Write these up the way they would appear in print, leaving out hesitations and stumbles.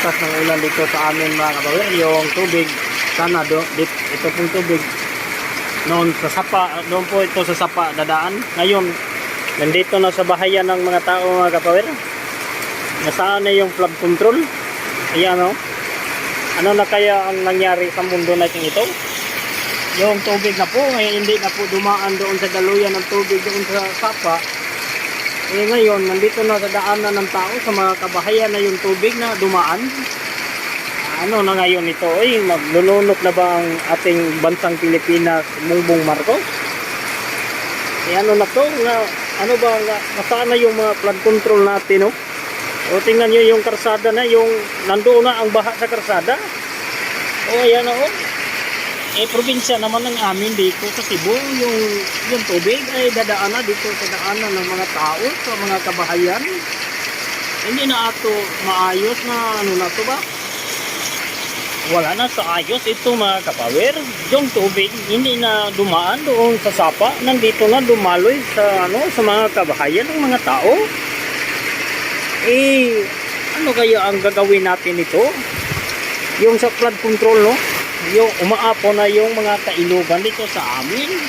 lakas ng ulan dito sa amin mga kabawir. Yung tubig sana ito pong tubig noon sa sapa, doon po ito sa sapa dadaan. Ngayon nandito na sa bahayan ng mga tao mga kabawir. Nasaan na yung flood control? Ayan o. Ano na kaya ang nangyari sa mundo natin ito? Yung tubig na po, ngayon hindi na po dumaan doon sa daluyan ng tubig doon sa sapa. Eh ngayon, nandito na sa daanan ng tao, sa mga kabahayan na yung tubig na dumaan. Ano na ngayon ito? Ay, maglulunok na ba ang ating bansang Pilipinas, Bongbong Marcos? Eh ano na to? Ano ba, nasaan na yung mga flood control natin, no? O tingnan nyo yung karsada na, yung nandoon na ang baha sa karsada. O ayan na o. Eh probinsya naman ng amin dito sa Cebu, yung tubig ay dadaan na dito sa daanan ng mga tao, sa mga kabahayan. Hindi na ato maayos na ano na to ba? Wala na sa ayos ito mga kapawir. Yung tubig hindi na dumaan doon sa sapa, nandito na dumaloy sa sa mga kabahayan ng mga tao. Eh ano kaya ang gagawin natin ito? Yung sa flood control, no? Yung umaapo na yung mga kailugan dito sa amin.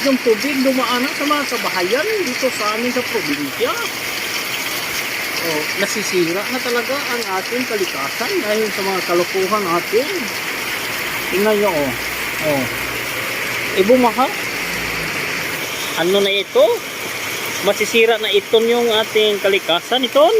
Yung tubig dumaan na sa mga kabahayan dito sa amin sa probinsya. Oh, nasisira na talaga ang ating kalikasan dahil sa mga kalukuhan natin. Tingnan nyo oh. Oh. Bumaha. Ano na ito? Masisira na ito yung ating kalikasan ito.